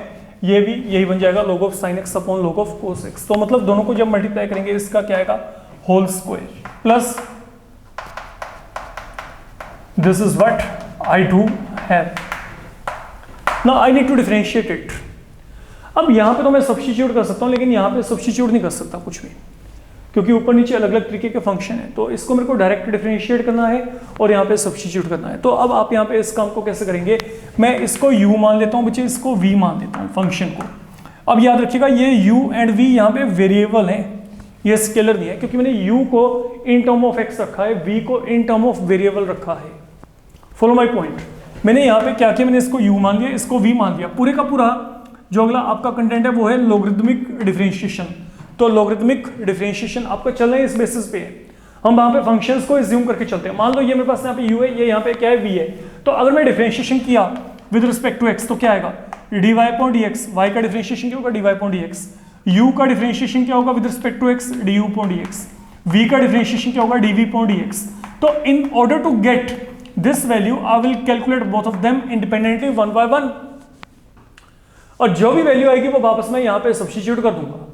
ये भी यही बन जाएगा, log of sin x upon log of cos x। तो मतलब दोनों को जब मल्टीप्लाई करेंगे इसका क्या आएगा, whole square, plus this is what I do have. Now I need to differentiate it. अब यहाँ पे तो मैं सब्स्टिट्यूट कर सकता हूँ, लेकिन यहाँ पे सब्स्टिट्यूट नहीं कर सकता कुछ भी, क्योंकि ऊपर नीचे अलग अलग तरीके के फंक्शन है। तो इसको मेरे को डायरेक्ट डिफरेंशिएट करना है और यहाँ पे सब्स्टिट्यूट करना है। तो अब आप यहाँ पे इस काम को कैसे करेंगे, मैं इसको u मान लेता हूँ बच्चे, इसको v मान देता हूँ फंक्शन को। अब याद रखिएगा ये u एंड v यहाँ पे वेरिएबल है, ये स्केलर नहीं है, क्योंकि मैंने u को इन टर्म ऑफ x रखा है, v को इन टर्म ऑफ वेरिएबल रखा है। Follow my point. मैंने यहाँ पे क्या किया, मैंने इसको u मान लिया, इसको v मान लिया। पूरे का पूरा जो अगला आपका कंटेंट है वो है लॉगरिथमिक डिफरेंशिएशन। तो लॉगरिथमिक डिफरेंशिएशन आपका चल रहा है इस बेसिस पे, हम वहां पे फंक्शंस को एज्यूम करके चलते हैं। मान लो ये मेरे पास यहाँ पे u है, ये यहाँ पे क्या है, v है। तो अगर मैं डिफरेंशिएशन किया विद रिस्पेक्ट टू x तो क्या आएगा, dy अपॉन dx। y का डिफरेंशिएशन क्या होगा, dy अपॉन dx। u का डिफरेंशिएशन क्या होगा with respect to x, du upon dx। v का डिफरेंशिएशन क्या होगा, dv अपॉन dx। तो in order to get this value I will calculate both of them independently one by one, और जो भी वैल्यू आएगी वो वापस मैं यहाँ पे सब्स्टिट्यूट कर दूंगा,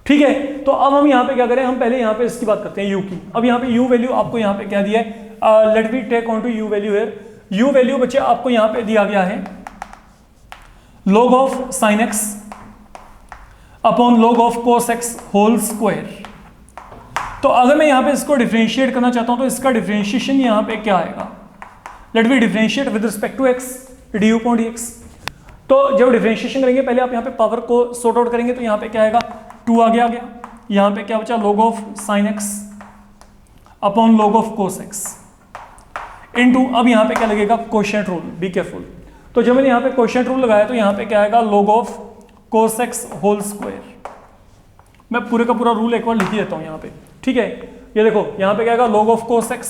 ठीक है। तो अब हम यहाँ पे क्या करें, हम पहले यहाँ पे इसकी बात करते हैं u की। अब यहाँ पे u वैल्यू आपको यहाँ पे क्या दिया है, let me take on to u value here. u value बच्चे आपको यहाँ पे दिया गया है log of sin x upon log of cos x whole square. तो अगर मैं यहाँ पे इसको डिफरेंशिएट करना चाहता हूँ तो इसका डिफरेंशिएशन यहाँ पे क्या आएगा, let me differentiate with respect to x, du upon dx। तो जब डिफरेंशिएशन करेंगे पहले आप यहाँ पे पावर को सॉर्ट आउट करेंगे, तो यहाँ पे क्या आएगा, 2 आ गया। यहाँ पे क्या बचा, log of sin x upon log of cos x into, अब यहाँ पे क्या लगेगा, कोशेंट रूल, बी केयरफुल। तो जब मैंने यहाँ पे कोशेंट रूल लगाया तो यहाँ पे क्या आएगा, log of cos x whole square. मैं पूरे का पूरा रूल एक बार लिख देता हूँ यहाँ पे, ठीक है। ये देखो यहाँ पे क्या आएगा, log of cos x,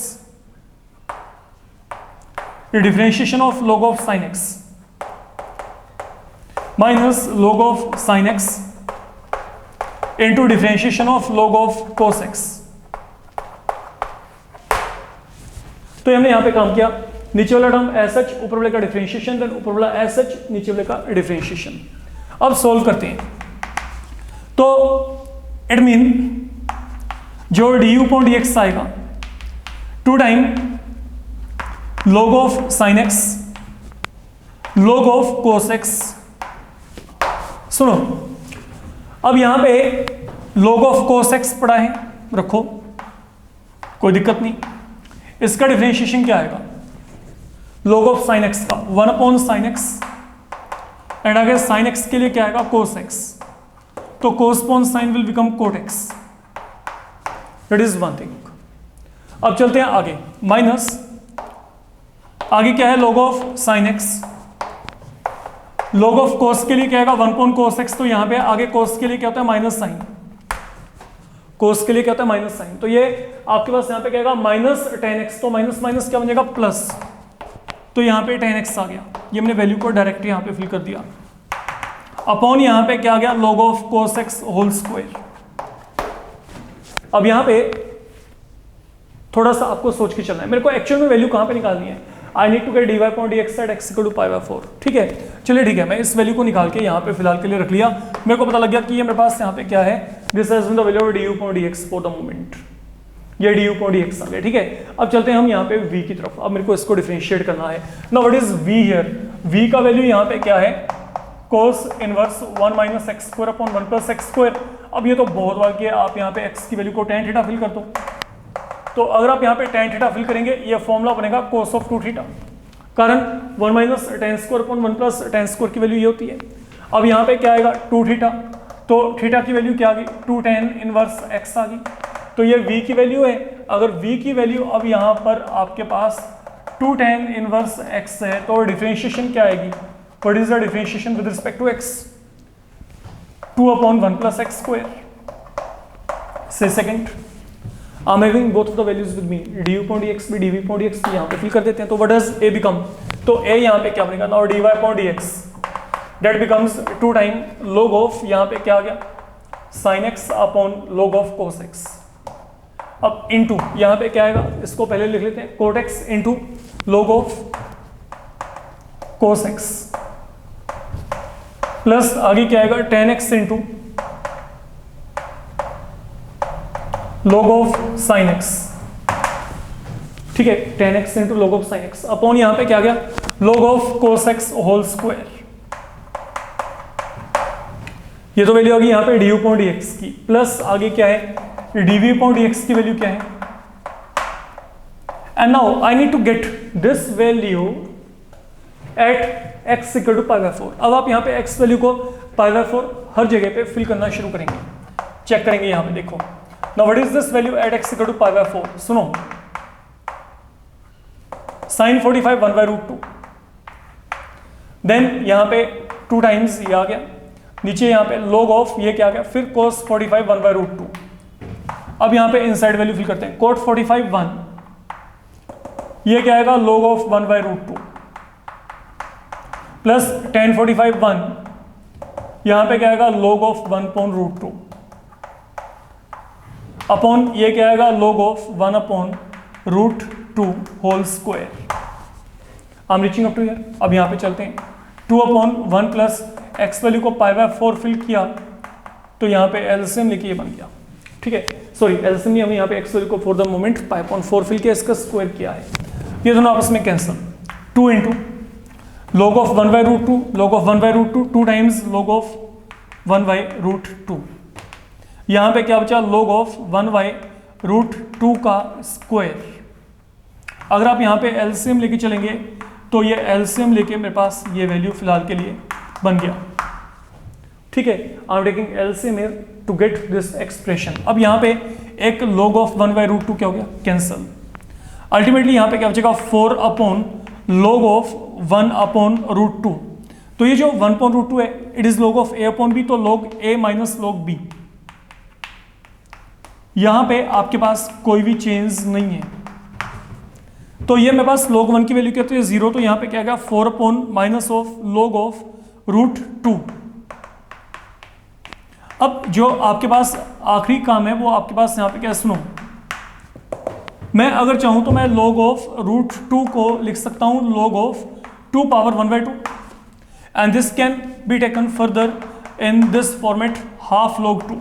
differentiation of log of sin x minus log of sin x into differentiation of log of cos x। तो हमने यहां पे काम किया, नीचे वाला टर्म एज सच, ऊपर वाले का डिफरेंशिएशन, देन ऊपर वाला एज सच, नीचे वाले का डिफरेंशिएशन। अब सॉल्व करते हैं। तो इट मीन जो du अपॉन dx आएगा 2 time log of sin x log of cos x। सुनो, अब यहां पे log ऑफ cos x पड़ा है, रखो, कोई दिक्कत नहीं। इसका डिफरेंशिएशन क्या आएगा, log ऑफ साइन एक्स का 1 अपॉन साइन एक्स, एंड अगर साइन एक्स के लिए क्या आएगा कोस एक्स, तो cos upon sin will become cot x, that is one thing. अब चलते हैं आगे, माइनस आगे क्या है log of sin x, log of cos के लिए क्या आएगा 1 अपॉन कोस एक्स, तो यहां पे आगे कोस के लिए क्या होता है माइनस साइन, कोस के लिए क्या होता है माइनस साइन, तो ये आपके पास यहाँ पे क्या आएगा माइनस टेन एक्स, तो माइनस माइनस क्या बन जाएगा प्लस, तो यहाँ पे टेन एक्स आ गया, ये हमने वैल्यू को डायरेक्ट यहाँ पे फिल कर दिया, अपॉन यहाँ पे क्या आ गया log of cos x whole square. अब यहाँ पे थोड़ा सा आपको सोच के चलना है, मेरे को एक्चुअल में वैल्यू कहाँ पे निकालनी है, I need to get d y point d x at x equal to pi by 4, ठीक है। चलिए ठीक है, मैं इस वैल्यू को निकाल के यहाँ पे फिलहाल के लिए रख लिया, मेरे को पता लग गया कि ये मेरे पास यहाँ पे क्या है, this has been the value of d u point d x for the moment, ये d u point d x आ गया, ठीक है। अब चलते हैं हम यहाँ पे v की तरफ, अब मेरे को इसको डिफरेंशिएट करना है। Now what is v here, v का वैल्यू यहाँ पे क्या है cos inverse 1 minus x square upon 1 plus x square. अब ये तो बहुत बार किया, आप यहाँ पे x की वैल्यू को tan थीटा फिल कर दो, तो अगर आप यहाँ पे tan थीटा फिल करेंगे ये फॉर्मूला बनेगा cos ऑफ 2 थीटा, कारण 1 minus tan square upon 1 plus tan square की वैल्यू ये होती है। अब यहाँ पे क्या आएगा 2 थीटा, तो थीटा की वैल्यू क्या आ गई 2 tan इनवर्स x आ गई, तो ये v की वैल्यू है। अगर v की वैल्यू अब यहाँ पर आपके पास 2 tan इनवर्स x है, तो डिफरेंशिएशन क्या आएगी, what is the differentiation with respect to x, 2 upon 1 plus x square. Say second, I am having both of the values with me, du upon dx भी dv upon dx भी यहाँ पे fill कर देते हैं, तो व्हाट डज a बिकम, तो a यहाँ पे क्या बनेगा now dy upon dx that becomes 2 time log of यहाँ पे क्या आ गया sin x upon log of cos x। अब इनटू यहाँ पे क्या आएगा, इसको पहले लिख लेते हैं cot x into log of cos x, plus आगे क्या आएगा tan x into log of sin x, ठीक है, tan x into log of sin x upon यहाँ पे क्या आ गया log of cos x whole square. ये तो वैल्यू आ गई यहाँ पे du upon dx की, प्लस आगे क्या है dv upon dx की वैल्यू क्या है, and now I need to get this value at x equal to pi by 4। अब आप यहाँ पे x वैल्यू को पाई बाय 4 हर जगह पे फिल करना शुरू करेंगे, चेक करेंगे यहाँ पे देखो, now what is this value at x equal to pi by 4, सुनो sin 45 1 बाय रूट 2, देन यहाँ पे 2 टाइम्स ये आ गया, नीचे यहाँ पे log ऑफ ये क्या आ गया, फिर cos 45 1 बाय रूट 2। अब यहाँ पे इनसाइड वैल्यू फिल करते हैं, cot 45 1, ये क्या आएगा log of 1 by root 2, plus tan 45 1, यहाँ पे क्या आएगा log of 1 upon root 2, upon ये क्या आएगा log of 1 upon root 2 whole square. I am reaching up to here. अब यहाँ पे चलते हैं 2 अपॉन 1 प्लस एक्स वैल्यू को पाई बाय 4 फिल किया, तो यहाँ पे एलसीएम लेके ये बन गया, ठीक है, सॉरी एलसीएम नहीं, हमें यहाँ पे एक्स वैल्यू को for the moment pi upon 4 fill किया, इसका स्क्वायर किया है, ये दोनों आपस में cancel, 2 into log of 1 by root 2, log of 1 by root 2 2 times log of 1 by root 2, यहाँ पे क्या बचा log ऑफ 1 बाय रूट 2 का स्क्वायर। अगर आप यहाँ पे एलसीएम लेके चलेंगे तो ये एलसीएम लेके मेरे पास ये वैल्यू फिलहाल के लिए बन गया, ठीक है, I am taking LCM here to get this expression. अब यहाँ पे एक log ऑफ 1 बाय रूट 2 क्या हो गया कैंसिल, अल्टीमेटली यहाँ पे क्या बचेगा 4 upon log of 1 upon root 2, तो ये जो 1 अपॉन रूट 2 है it is log of a upon b, तो log a minus log b, यहां पे आपके पास कोई भी चेंज नहीं है, तो ये मेरे पास log 1 की वैल्यू क्या, तो ये 0, तो यहां पे क्या आएगा 4 upon minus of log of root 2। अब जो आपके पास आखिरी काम है वो आपके पास यहां पे क्या, सुनो मैं अगर चाहूं तो मैं log ऑफ रूट 2 को लिख सकता हूं log of 2 power 1 by 2, and this can be taken further in this format half log 2,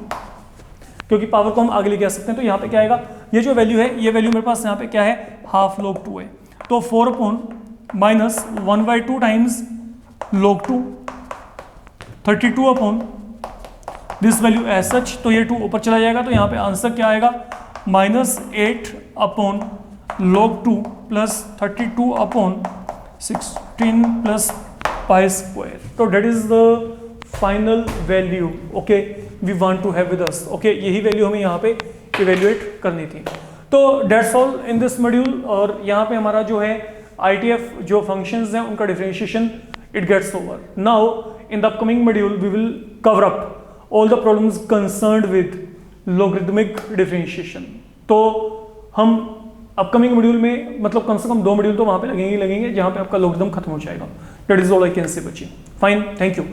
क्योंकि पावर को हम आगे लेके आ सकते हैं। तो यहाँ पे क्या आएगा, ये जो वैल्यू है ये वैल्यू मेरे पास यहाँ पे क्या है हाफ log 2 है, तो 4 upon minus 1 by 2 times log 2, 32 upon this value as such, तो ये 2 ऊपर चला जाएगा, तो यहाँ पे आंसर क्या आएगा -8 upon log 2 plus 32 upon 16 plus pi square. तो that is the final value okay we want to have with us okay, यही वैल्यू हमें यहाँ पे इवेल्युएट करनी थी। तो that's all in this module. और यहाँ पे हमारा जो है ITF जो फंक्शंस हैं उनका differentiation it gets over. Now in the upcoming module we will cover up all the problems concerned with logarithmic differentiation. तो हम अपकमिंग मॉड्यूल में मतलब कम से कम 2 मॉड्यूल तो वहाँ पे लगेंगे जहाँ पे आपका लॉगरिथम खत्म हो जाएगा। That is all I can say बच्चे। Fine, thank you.